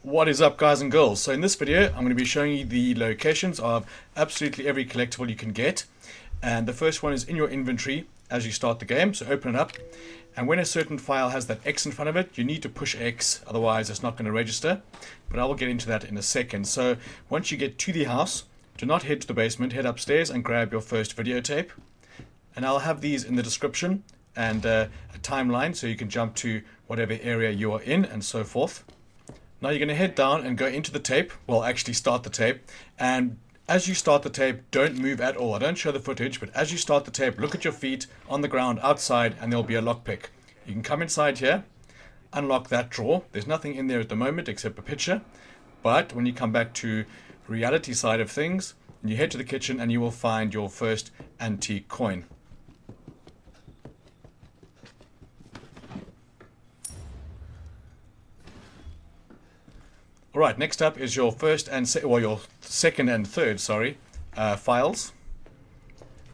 What is up, guys and girls? So in this video I'm going to be showing you the locations of absolutely every collectible you can get, and the first one is in your inventory as you start the game. So open it up, and when a certain file has that X in front of it, you need to push X, otherwise it's not going to register, but I will get into that in a second. So once you get to the house, do not head to the basement, head upstairs and grab your first videotape, and I'll have these in the description and a timeline so you can jump to whatever area you are in and so forth. Now you're going to head down and go into the tape, well actually start the tape, and as you start the tape don't move at all. I don't show the footage, but as you start the tape look at your feet on the ground outside and there'll be a lockpick. You can come inside here, unlock that drawer. There's nothing in there at the moment except a picture, but when you come back to reality side of things, you head to the kitchen and you will find your first antique coin. Alright, next up is your your second and third, files.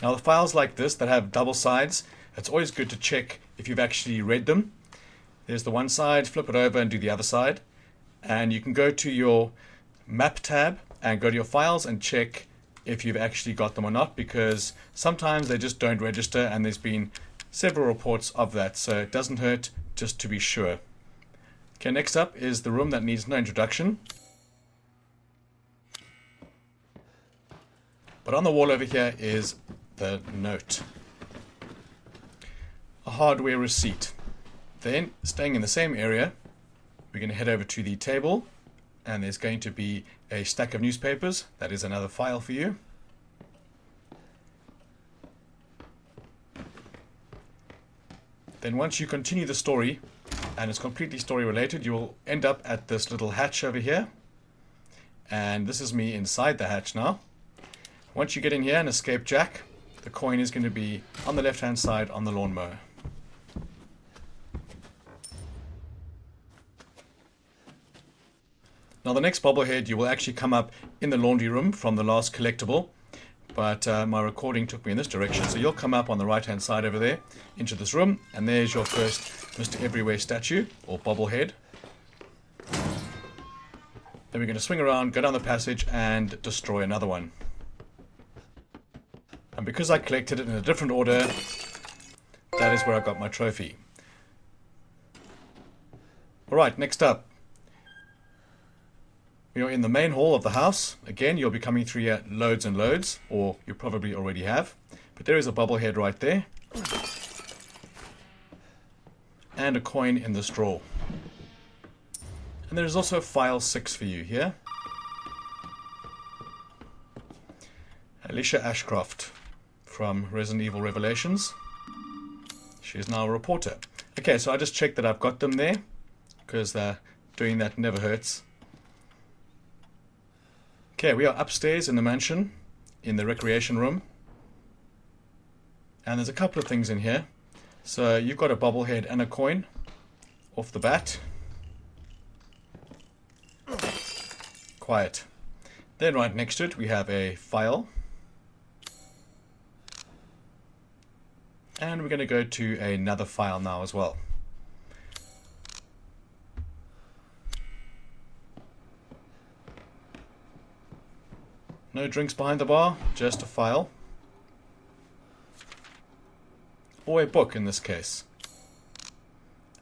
Now the files like this that have double sides, it's always good to check if you've actually read them. There's the one side, flip it over and do the other side. And you can go to your map tab and go to your files and check if you've actually got them or not, because sometimes they just don't register, and there's been several reports of that, so it doesn't hurt just to be sure. Okay, next up is the room that needs no introduction. But on the wall over here is the note. A hardware receipt. Then, staying in the same area, we're going to head over to the table, and there's going to be a stack of newspapers. That is another file for you. Then once you continue the story, and it's completely story related, you will end up at this little hatch over here, and this is me inside the hatch now. Once you get in here and escape Jack, the coin is going to be on the left hand side on the lawnmower. Now the next bobblehead, you will actually come up in the laundry room from the last collectible, but my recording took me in this direction, so you'll come up on the right hand side over there into this room, and there's your first Mr. Everywhere statue, or bobblehead. Then we're going to swing around, go down the passage and destroy another one. And because I collected it in a different order, that is where I got my trophy. Alright, next up, we are in the main hall of the house. Again, you'll be coming through here loads and loads, or you probably already have. But there is a bobblehead right there. And a coin in this drawer. And there is also file 6 for you here. Alicia Ashcroft from Resident Evil Revelations. She is now a reporter. Okay, so I just checked that I've got them there, because doing that never hurts. Okay, we are upstairs in the mansion, in the recreation room. And there's a couple of things in here. So you've got a bobblehead and a coin off the bat. Quiet. Then right next to it we have a file. And we're going to go to another file now as well. No drinks behind the bar, just a file. Or a book in this case.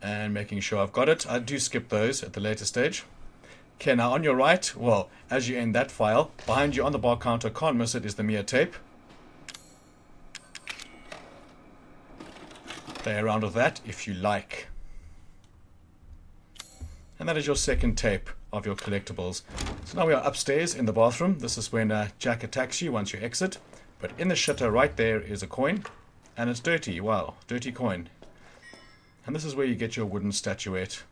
And making sure I've got it. I do skip those at the later stage. Okay, now on your right, well, as you end that file, behind you on the bar counter, can't miss it, is the mirror tape. Play around with that if you like. And that is your second tape of your collectibles. So now we are upstairs in the bathroom. This is when Jack attacks you once you exit. But in the shitter right there is a coin. And it's dirty. Wow, dirty coin. And this is where you get your wooden statuette.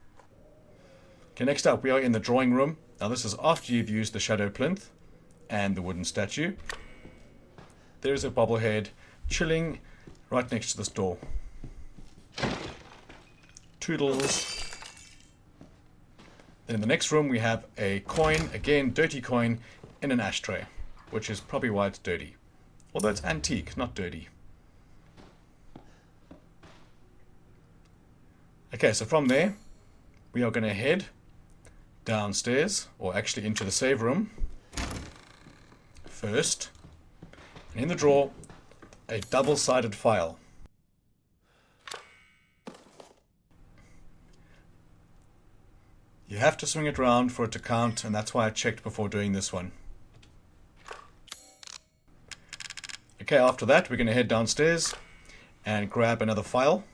Okay, next up we are in the drawing room. Now this is after you've used the shadow plinth and the wooden statue. There is a bobblehead chilling right next to this door. Toodles. Then in the next room we have a coin, again dirty coin, in an ashtray, which is probably why it's dirty. Although it's antique, not dirty. Okay, so from there we are going to head downstairs, or actually into the save room first. And in the drawer, a double-sided file. You have to swing it around for it to count, and that's why I checked before doing this one. Okay, after that, we're going to head downstairs and grab another file.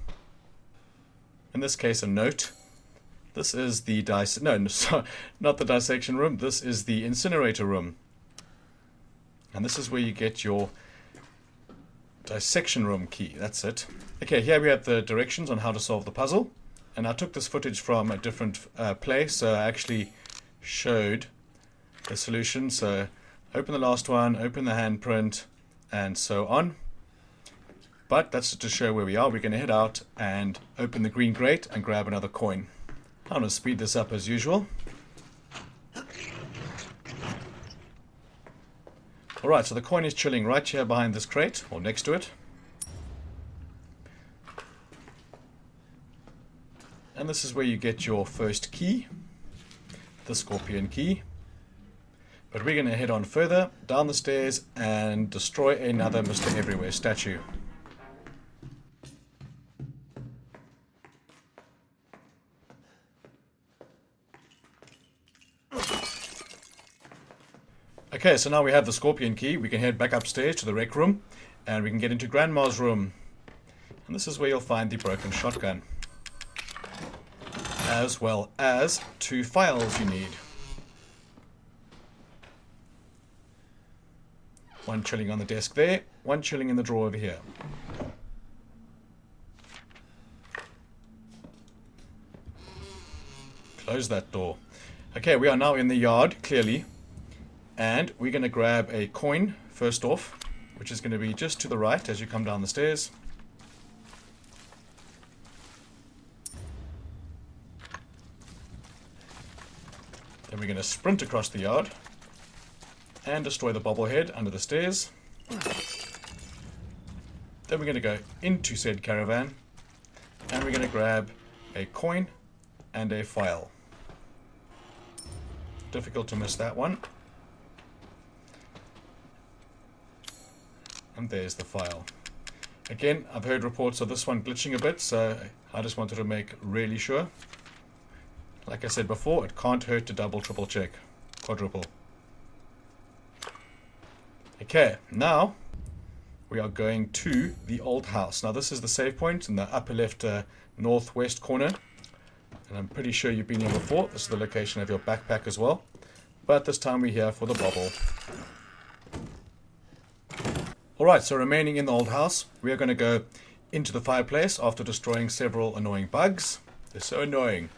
In this case, a note. This is the not the dissection room. This is the incinerator room. And this is where you get your dissection room key. That's it. Okay, here we have the directions on how to solve the puzzle. And I took this footage from a different place, so I actually showed the solution. So open the last one, open the handprint, and so on. But that's to show where we are. We're going to head out and open the green crate and grab another coin. I'm going to speed this up as usual. Alright, so the coin is chilling right here behind this crate, or next to it. And this is where you get your first key, the scorpion key. But we're going to head on further, down the stairs, and destroy another Mr. Everywhere statue. Okay, so now we have the scorpion key. We can head back upstairs to the rec room, and we can get into Grandma's room. And this is where you'll find the broken shotgun, as well as 2 files you need. One chilling on the desk there, one chilling in the drawer over here. Close that door. Okay, we are now in the yard, clearly. And we're going to grab a coin, first off, which is going to be just to the right as you come down the stairs. Then we're going to sprint across the yard and destroy the bobblehead under the stairs. Then we're going to go into said caravan and we're going to grab a coin and a file. Difficult to miss that one. And there's the file. Again, I've heard reports of this one glitching a bit, so I just wanted to make really sure. Like I said before, it can't hurt to double, triple check. Quadruple. Okay, now we are going to the old house. Now this is the save point in the upper left northwest corner. And I'm pretty sure you've been here before. This is the location of your backpack as well. But this time we're here for the bobble. Alright, so remaining in the old house, we are going to go into the fireplace after destroying several annoying bugs. They're so annoying.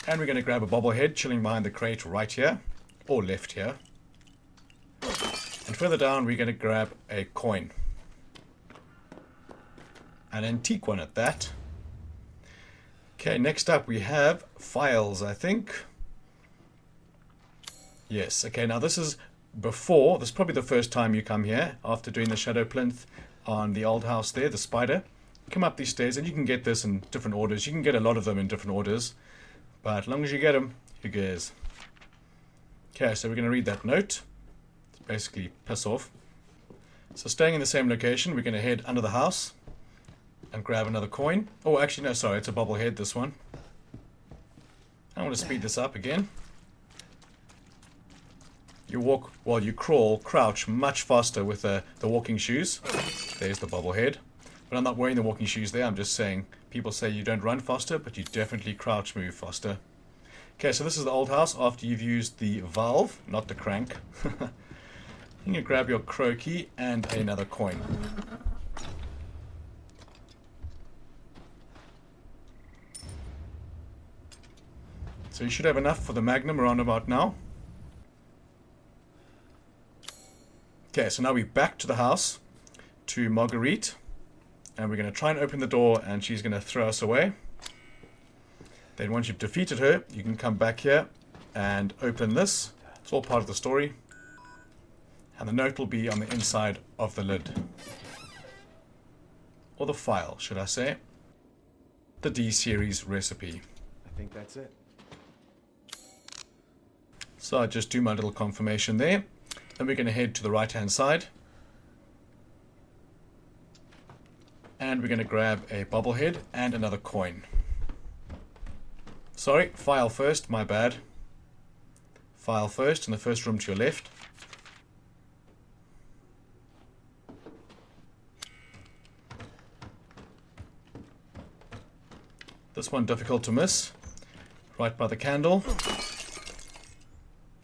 And we're going to grab a bobblehead chilling behind the crate right here, or left here. And further down, we're going to grab a coin. An antique one at that. Okay, next up we have files, I think. Yes, okay, now this is this is probably the first time you come here after doing the shadow plinth on the old house there, the spider. Come up these stairs and you can get this in different orders. You can get a lot of them in different orders, but as long as you get them, who cares? Okay, so we're going to read that note. It's basically piss off. So staying in the same location, we're going to head under the house and grab another coin. Oh, actually no, sorry, it's a bobblehead, this one. I want to speed this up again. You crouch much faster with the walking shoes. There's the bobblehead. But I'm not wearing the walking shoes there, I'm just saying, people say you don't run faster, but you definitely crouch move faster. Okay, so this is the old house after you've used the valve, not the crank. Then you grab your crow key and another coin. So you should have enough for the magnum around about now. Okay, so now we're back to the house, to Marguerite, and we're going to try and open the door, and she's going to throw us away. Then once you've defeated her, you can come back here and open this. It's all part of the story. And the note will be on the inside of the lid. Or the file, should I say. The D-series recipe. I think that's it. So I just do my little confirmation there. Then we're going to head to the right hand side. And we're going to grab a bobblehead and another coin. Sorry, file first, my bad. File first in the first room to your left. This one difficult to miss. Right by the candle.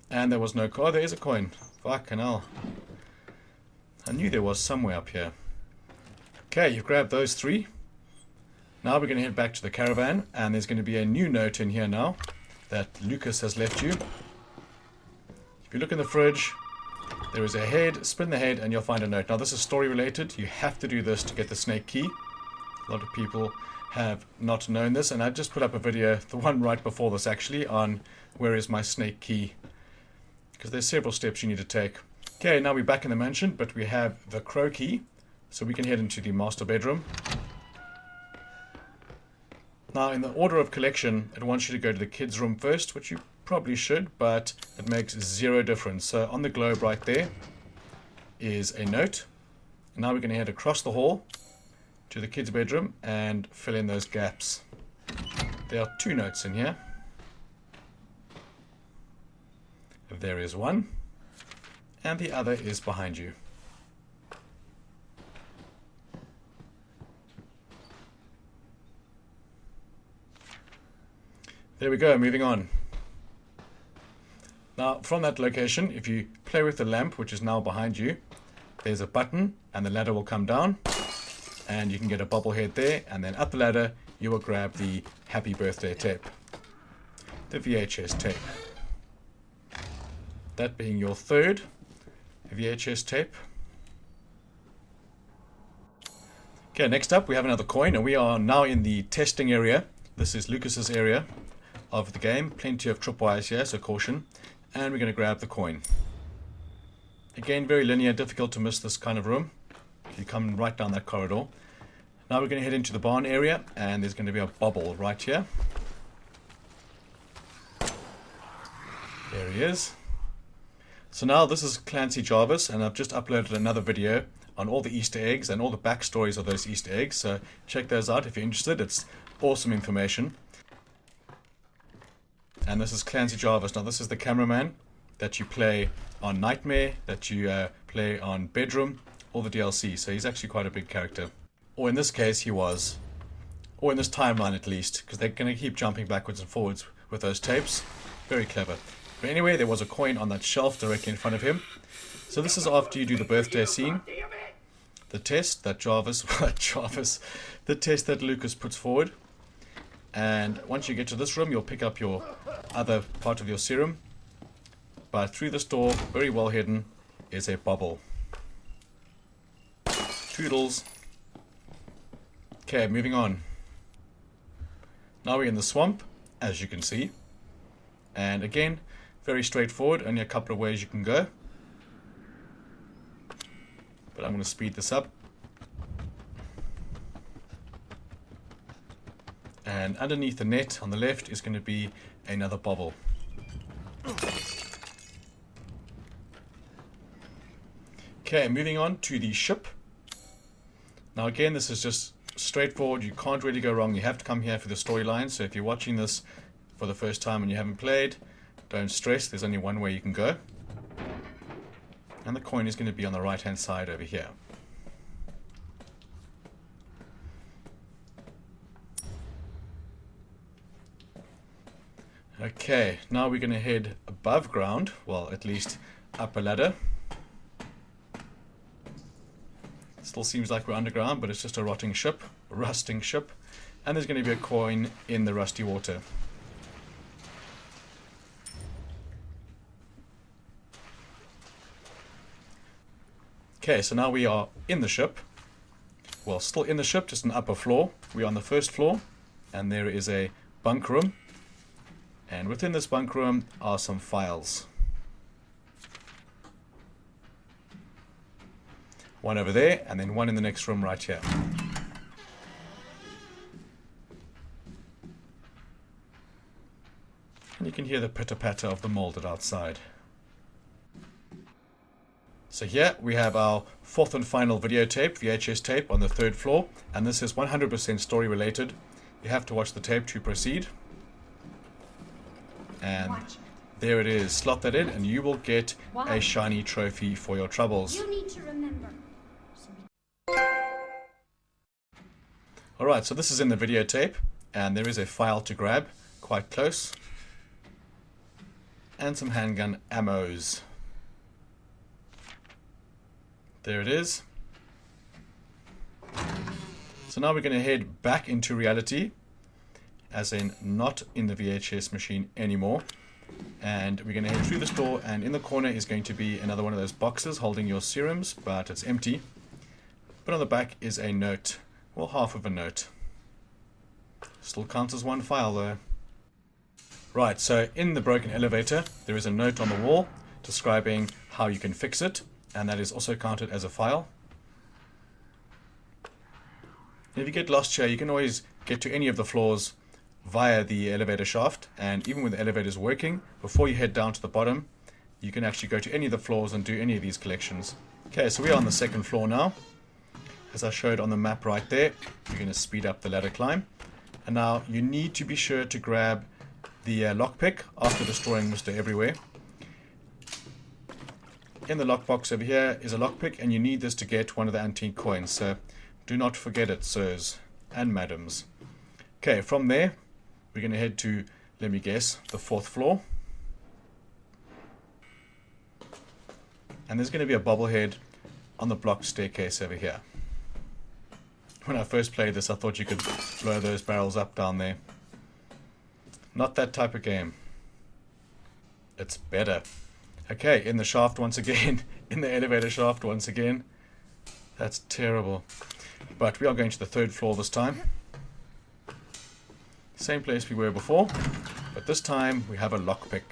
And there was no coin. Oh, there is a coin. Fucking hell. I knew there was somewhere up here. Okay, you've grabbed those three. Now we're going to head back to the caravan, and there's going to be a new note in here now that Lucas has left you. If you look in the fridge, there is a head. Spin the head and you'll find a note. Now this is story related. You have to do this to get the snake key. A lot of people have not known this, and I just put up a video, the one right before this actually, on where is my snake key, because there's several steps you need to take. Okay, now we're back in the mansion, but we have the crow key, so we can head into the master bedroom. Now in the order of collection, it wants you to go to the kids' room first, which you probably should, but it makes zero difference. So on the globe right there is a note. Now we're going to head across the hall to the kids' bedroom and fill in those gaps. There are two notes in here. There is one, and the other is behind you. There we go, moving on. Now from that location, if you play with the lamp, which is now behind you, there's a button and the ladder will come down, and you can get a bobblehead there, and then up the ladder you will grab the happy birthday tape, the VHS tape. That being your third VHS tape. Okay, next up we have another coin, and we are now in the testing area. This is Lucas's area of the game. Plenty of tripwires here, so caution. And we're going to grab the coin. Again, very linear, difficult to miss this kind of room. You come right down that corridor. Now we're going to head into the barn area, and there's going to be a bobble right here. There he is. So now this is Clancy Jarvis, and I've just uploaded another video on all the Easter eggs and all the backstories of those Easter eggs. So check those out if you're interested. It's awesome information. And this is Clancy Jarvis. Now this is the cameraman that you play on Nightmare, that you play on Bedroom, all the DLC. So he's actually quite a big character. Or in this case he was. Or in this timeline at least, because they're going to keep jumping backwards and forwards with those tapes. Very clever. But anyway, there was a coin on that shelf directly in front of him. So this is after you do the birthday scene. The test that the test that Lucas puts forward. And once you get to this room, you'll pick up your other part of your serum. But through this door, very well hidden, is a bubble. Toodles. Okay, moving on. Now we're in the swamp, as you can see. And again, very straightforward, only a couple of ways you can go. But I'm going to speed this up. And underneath the net on the left is going to be another bubble. Okay, moving on to the ship. Now again, this is just straightforward. You can't really go wrong. You have to come here for the storyline. So if you're watching this for the first time and you haven't played, don't stress. There's only one way you can go. And the coin is going to be on the right hand side over here. Okay, now we're going to head above ground, well, at least up a ladder. Still seems like we're underground, but it's just a rusting ship, and there's going to be a coin in the rusty water. Okay, so now we are in the ship. Well, still in the ship, just an upper floor. We're on the first floor, and there is a bunk room. And within this bunk room are some files. One over there, and then one in the next room right here. And You can hear the pitter-patter of the molded outside. So here we have our fourth and final videotape, VHS tape, on the third floor, and this is 100% story related. You have to watch the tape to proceed. And there it is. Slot that in and you will get a shiny trophy for your troubles. You need to remember. Alright, so this is in the videotape, and there is a file to grab, quite close. And some handgun ammos. There it is. So now we're going to head back into reality, as in not in the VHS machine anymore. And we're going to head through this door, and in the corner is going to be another one of those boxes holding your serums, but it's empty. But on the back is a note, well, half of a note. Still counts as one file though. Right, so in the broken elevator there is a note on the wall describing how you can fix it, and that is also counted as a file. And if you get lost here, you can always get to any of the floors via the elevator shaft, and even when the elevator is working, before you head down to the bottom, you can actually go to any of the floors and do any of these collections. Okay, so we are on the second floor now. As I showed on the map right there, you're going to speed up the ladder climb. And now you need to be sure to grab the lockpick after destroying Mr. Everywhere. In the lockbox over here is a lockpick, and you need this to get one of the antique coins, so do not forget it, sirs and madams. Okay, from there we're going to head to, let me guess, the fourth floor. And there's going to be a bobblehead on the blocked staircase over here. When I first played this, I thought you could blow those barrels up down there. Not that type of game. It's better. Okay, in the shaft once again. In the elevator shaft once again. That's terrible. But we are going to the third floor this time. Same place we were before, but this time we have a lockpick.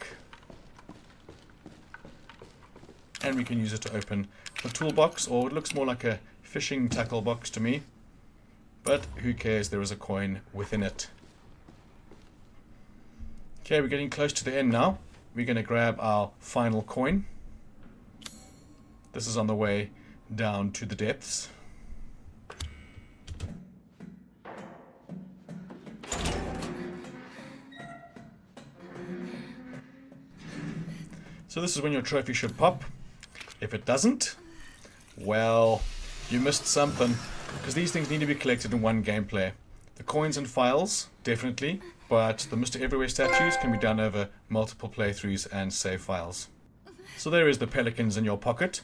And we can use it to open the toolbox, or it looks more like a fishing tackle box to me. But who cares, there is a coin within it. Okay, we're getting close to the end now. We're going to grab our final coin. This is on the way down to the depths. So this is when your trophy should pop. If it doesn't, well, you missed something. Because these things need to be collected in one gameplay. The coins and files, definitely, but the Mr. Everywhere statues can be done over multiple playthroughs and save files. So there is the pelicans in your pocket.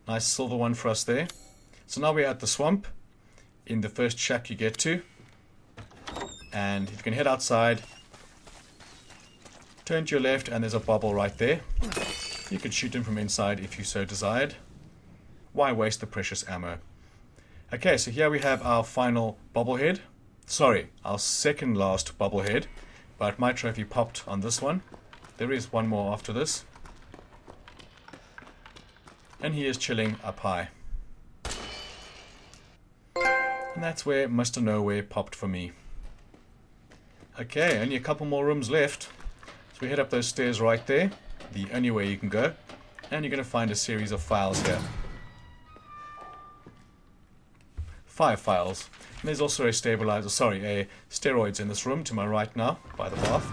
Nice silver one for us there. So now we're at the swamp, in the first shack you get to. And you can head outside, turn to your left, and there's a bobble right there. You could shoot him from inside if you so desired. Why waste the precious ammo? Okay, so here we have our final bobblehead. Sorry, our second last bobblehead. But my trophy popped on this one. There is one more after this. And he is chilling up high. And that's where Mr. Nowhere popped for me. Okay, only a couple more rooms left. So we head up those stairs right there. The only way you can go. And you're going to find a series of files here. 5 files. And there's also a steroids in this room to my right now, by the bath.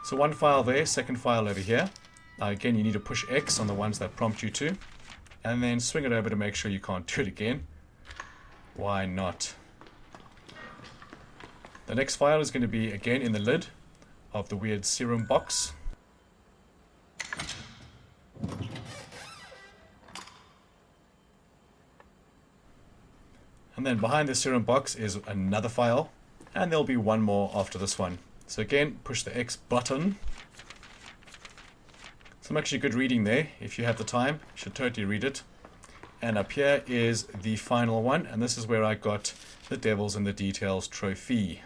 So one file there, second file over here. Now again, you need to push X on the ones that prompt you to. And then swing it over to make sure you can't do it again. Why not? The next file is going to be again in the lid of the weird serum box. And then behind the serum box is another file, and there'll be one more after this one. So again, push the X button. Some actually good reading there. If you have the time, you should totally read it. And up here is the final one, and this is where I got the Devils in the Details trophy.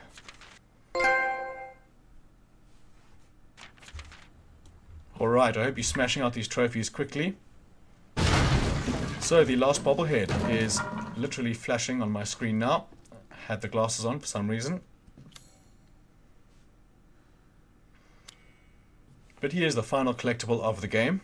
Alright, I hope you're smashing out these trophies quickly. So the last bobblehead is literally flashing on my screen now. I had the glasses on for some reason. but he is the final collectible of the game.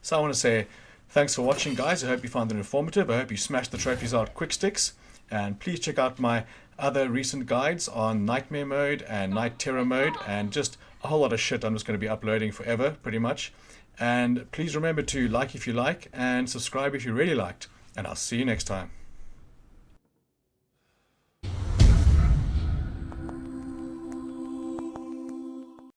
So I want to say thanks for watching, guys. I hope you found it informative. I hope you smashed the trophies out quick sticks. And please check out my other recent guides on Nightmare mode and Night Terror mode, and just a whole lot of shit I'm just going to be uploading forever, pretty much. And please remember to like if you like, and subscribe if you really liked. And I'll see you next time.